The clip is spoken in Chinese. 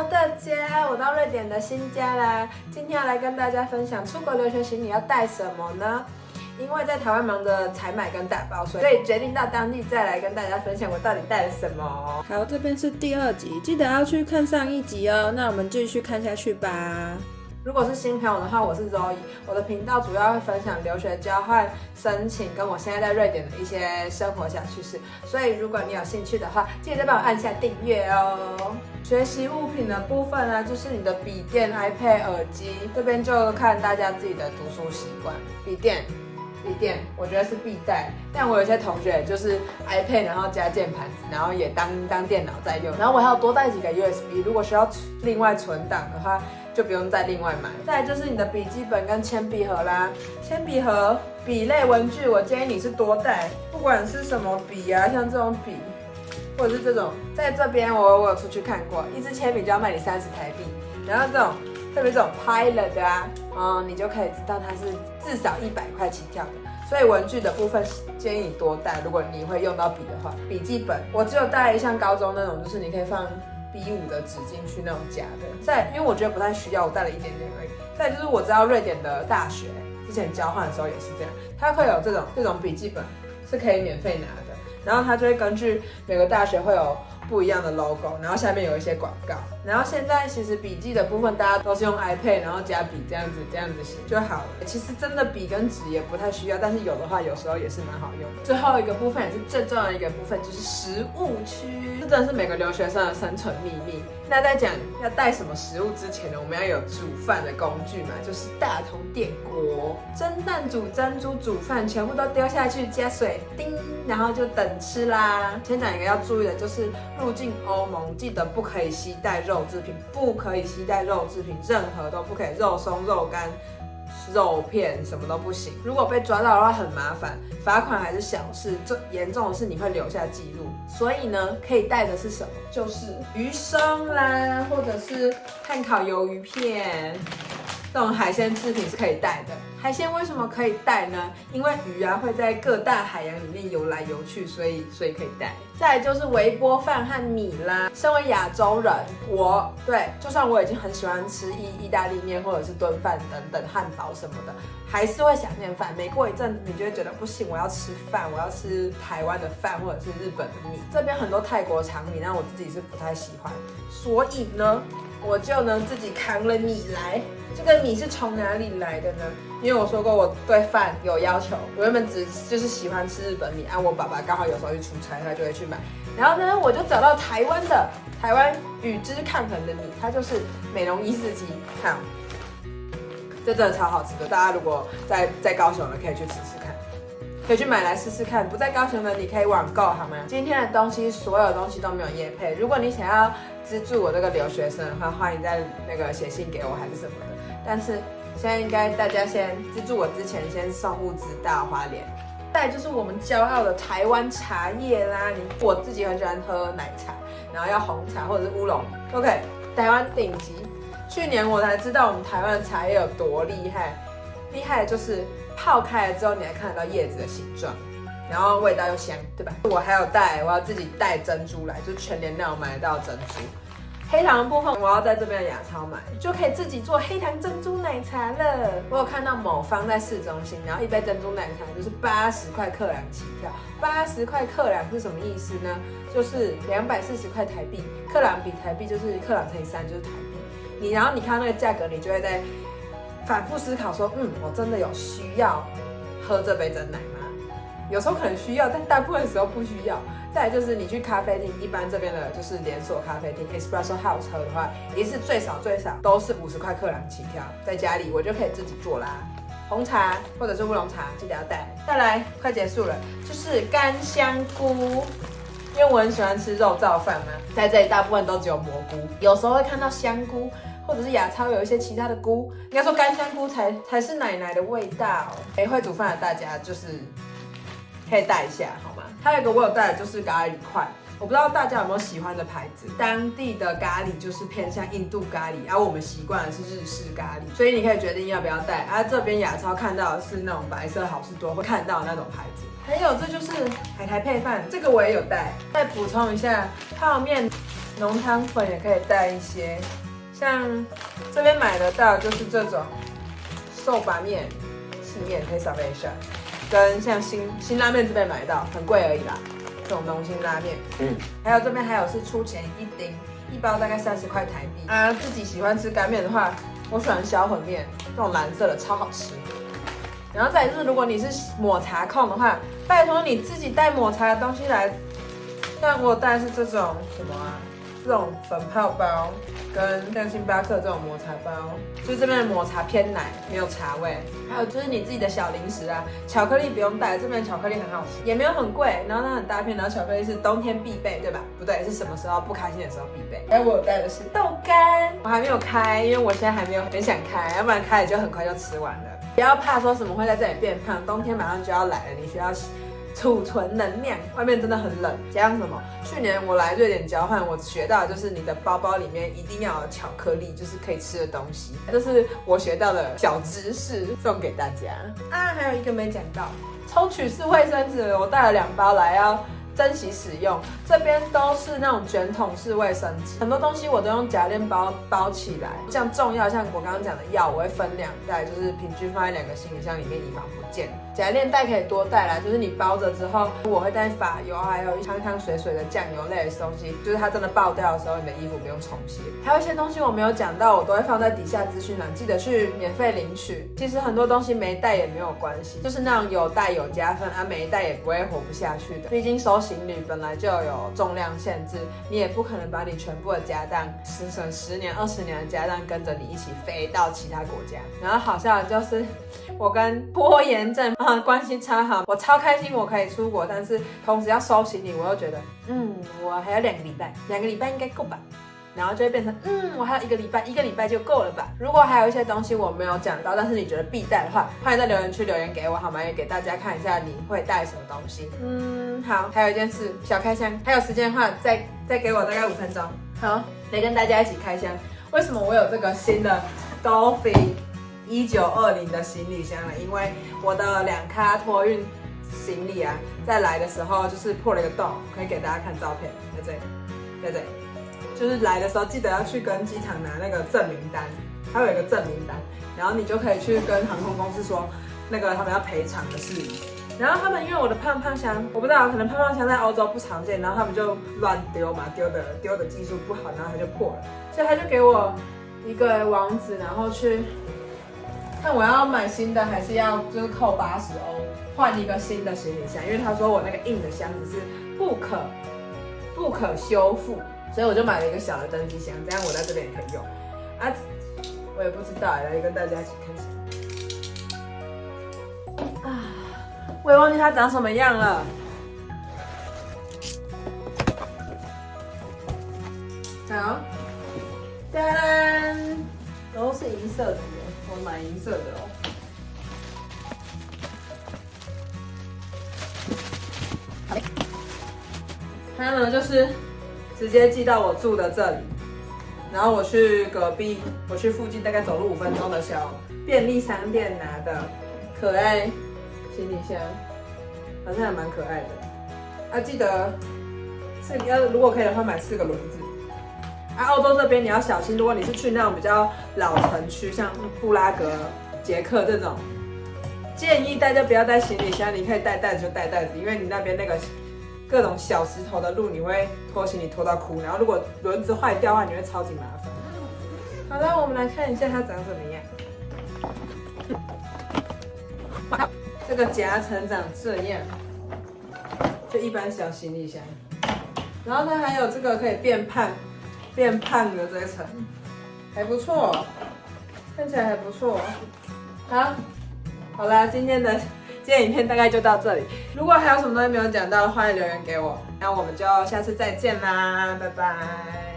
Hello， 大家，我到瑞典的新家啦。今天要来跟大家分享出国留学行李要带什么呢？因为在台湾忙着采买跟打包，所以决定到当地再来跟大家分享我到底带了什么。好，这边是第2集，记得要去看上1集哦。那我们继续看下去吧。如果是新朋友的话，我是 Zoe， 我的频道主要会分享留学交换申请跟我现在在瑞典的一些生活小趣事，所以如果你有兴趣的话，记得帮我按下订阅哦。学习物品的部分呢，就是你的笔电、iPad、耳机，这边就看大家自己的读书习惯。笔电，我觉得是必带，但我有些同学就是 iPad， 然后加键盘子，然后也当电脑在用。然后我还要多带几个 USB， 如果需要另外存档的话，就不用再另外买。再来就是你的笔记本跟铅笔盒啦，铅笔盒、笔类文具，我建议你是多带，不管是什么笔啊，像这种笔，或者是这种，在这边我有出去看过，一支铅笔就要卖你30台币，然后这种。特别这种拍了的啊，你就可以知道它是至少100块起跳的。所以文具的部分建议你多带，如果你会用到笔的话。笔记本我只有带像高中那种，就是你可以放 B5 的纸进去那种夹的。因为我觉得不太需要，我带了一点点而已。再就是我知道瑞典的大学之前交换的时候也是这样，它会有这种笔记本是可以免费拿的，然后它就会根据每个大学会有不一样的 logo， 然后下面有一些广告。然后现在其实笔记的部分大家都是用 iPad， 然后加笔这样子写就好了。其实真的笔跟纸也不太需要，但是有的话有时候也是蛮好用的。最后一个部分也是最重要的一个部分，就是食物区，这真的是每个留学生的生存秘密。那在讲要带什么食物之前呢，我们要有煮饭的工具嘛，就是大同电锅，蒸蛋、煮珍珠、煮饭，全部都丢下去，加水，叮，然后就等吃啦。先讲一个要注意的，就是入境欧盟记得不可以携带肉制品，不可以携带肉制品，任何都不可以，肉松、肉干、肉片什么都不行。如果被抓到的话很麻烦，罚款还是小事，最严重的是你会留下记录。所以呢，可以带的是什么？就是鱼松啦，或者是炭烤鱿鱼片，这种海鲜制品是可以带的。海鲜为什么可以带呢？因为鱼啊会在各大海洋里面游来游去，所以可以带。再来就是微波饭和米啦。身为亚洲人，就算我已经很喜欢吃意大利面或者是炖饭等等汉堡什么的，还是会想念饭。每过一阵你就会觉得不行，我要吃饭，我要吃台湾的饭或者是日本的米。这边很多泰国长米，但我自己是不太喜欢，所以呢，我就自己扛了米来。这个米是从哪里来的呢？因为我说过我对饭有要求，我原本就是喜欢吃日本米啊，我爸爸刚好有时候去出差，他就会去买。然后呢，我就找到台湾与之抗衡的米，它就是美浓147。看，这真的超好吃的，大家如果在高雄的可以去吃吃看。可以去买来试试看，不在高雄的你可以网购好吗？今天的东西所有东西都没有业配，如果你想要资助我这个留学生的话，欢迎在写信给我还是什么的。但是现在应该大家先资助我之前先送物资到花莲。再来就是我们骄傲的台湾茶叶啦，我自己很喜欢喝奶茶，然后要红茶或者是乌龙 ，OK， 台湾顶级。去年我才知道我们台湾的茶叶有多厉害，厉害的就是泡开了之后，你还看得到叶子的形状，然后味道又香，对吧？我还有我要自己带珍珠来，就全联那种买得到珍珠。黑糖的部分，我要在这边的亚超买，就可以自己做黑糖珍珠奶茶了。我有看到某方在市中心，然后一杯珍珠奶茶就是80块克朗起跳。80块克朗是什么意思呢？就是240块台币，克朗比台币就是克朗乘以3就是台币。然后你看到那个价格，你就会在反复思考说，我真的有需要喝这杯珍奶吗？有时候可能需要，但大部分时候不需要。再来就是你去咖啡厅，一般这边的就是连锁咖啡厅 Espresso House 喝的话，一次最少都是50块克朗起跳。在家里我就可以自己做啦。红茶或者是乌龙茶记得要带。再来，快结束了，就是干香菇。因为我很喜欢吃肉燥饭嘛，在这里大部分都只有蘑菇，有时候会看到香菇。或者是亚超有一些其他的菇，应该说干香菇才是奶奶的味道。会煮饭的大家就是可以带一下好吗？还有一个我有带的就是咖喱块，我不知道大家有没有喜欢的牌子。当地的咖喱就是偏向印度咖喱，而我们习惯的是日式咖喱，所以你可以决定要不要带。这边亚超看到的是那种白色好事多会看到的那种牌子。还有这就是海苔配饭，这个我也有带。再补充一下，泡面浓汤粉也可以带一些，像这边买得到就是这种寿把面、细面可以少备一下，跟像辛拉面这边买得到，很贵而已啦。这种东西拉面，还有这边还有是出前一丁，一包大概30块台币啊。自己喜欢吃干面的话，我喜欢小混面，这种蓝色的超好吃。然后再就是，如果你是抹茶控的话，拜托你自己带抹茶的东西来。像我带是这种什么啊？这种粉泡包，跟像星巴克这种抹茶包，就是这边的抹茶偏奶，没有茶味。还有就是你自己的小零食啊，巧克力不用带，这边的巧克力很好吃，也没有很贵，然后它很大片，然后巧克力是冬天必备，对吧？不对，是什么时候不开心的时候必备。还有我有带的是豆干，我还没有开，因为我现在还没有很想开，要不然开了就很快就吃完了。不要怕说什么会在这里变胖，冬天马上就要来了，你需要储存能量，外面真的很冷。加上什么？去年我来瑞典交换，我学到的就是你的包包里面一定要有巧克力，就是可以吃的东西。这是我学到的小知识，送给大家啊。还有一个没讲到，抽取式卫生纸，我带了2包来，要珍惜使用。这边都是那种卷筒式卫生纸，很多东西我都用夹链包起来。像重要，像我刚刚讲的药，我会分2袋，就是平均放在2个行李箱里面，以防不见。夹链袋可以多带来，就是你包着之后，我会带发油，还有汤汤水水的酱油类的东西，就是它真的爆掉的时候，你的衣服不用重洗。还有一些东西我没有讲到，我都会放在底下资讯栏，记得去免费领取。其实很多东西没带也没有关系，就是那种有带有加分啊，没带也不会活不下去的。毕竟收行李本来就有重量限制，你也不可能把你全部的家当10年、20年的家当跟着你一起飞到其他国家。然后好笑的就是我跟拖延症关系超好，我超开心我可以出国，但是同时要收行李，我又觉得我还有2个礼拜，2个礼拜应该够吧。然后就会变成我还有1个礼拜，1个礼拜就够了吧。如果还有一些东西我没有讲到，但是你觉得必带的话，欢迎在留言区留言给我好吗？也给大家看一下你会带什么东西。好，还有一件事，小开箱，还有时间的话再给我大概5分钟。好，来跟大家一起开箱。为什么我有这个新的 Dolphin 1920的行李箱呢？因为我的2咖托运行李啊，在来的时候就是破了一个洞，可以给大家看照片，在这里，在这里。就是来的时候记得要去跟机场拿那个证明单，它有一个证明单，然后你就可以去跟航空公司说那个他们要赔偿的事宜。然后他们因为我的胖胖箱，我不知道，可能胖胖箱在欧洲不常见，然后他们就乱丢嘛，丢的技术不好，然后它就破了，所以他就给我一个网址，然后去看我要买新的还是要就是扣80欧换一个新的行李箱，因为他说我那个硬的箱子是不可修复。所以我就买了一个小的登机箱，这样我在这边也可以用。啊，我也不知道，来跟大家一起看。我也忘记它长什么样了。好，当然，都是银色的耶，我买银色的哦。它呢就是直接寄到我住的这里，然后我去隔壁，我去附近大概走路5分钟的小便利商店拿的可爱行李箱，好像还蛮可爱的。记得如果可以的话买4个轮子。欧洲这边你要小心，如果你是去那种比较老城区，像布拉格、捷克这种，建议大家不要带行李箱，你可以带袋子就带袋子，因为你那边那个各种小石头的路，你会拖行李拖到哭，然后如果轮子坏掉的话，你会超级麻烦。好了，我们来看一下它长什么样。这个夹层长这样，就一般小行李箱。然后它还有这个可以变胖的这一层，还不错，看起来还不错。好啦，今天影片大概就到这里。如果还有什么东西没有讲到，欢迎留言给我。那我们就下次再见啦，拜拜。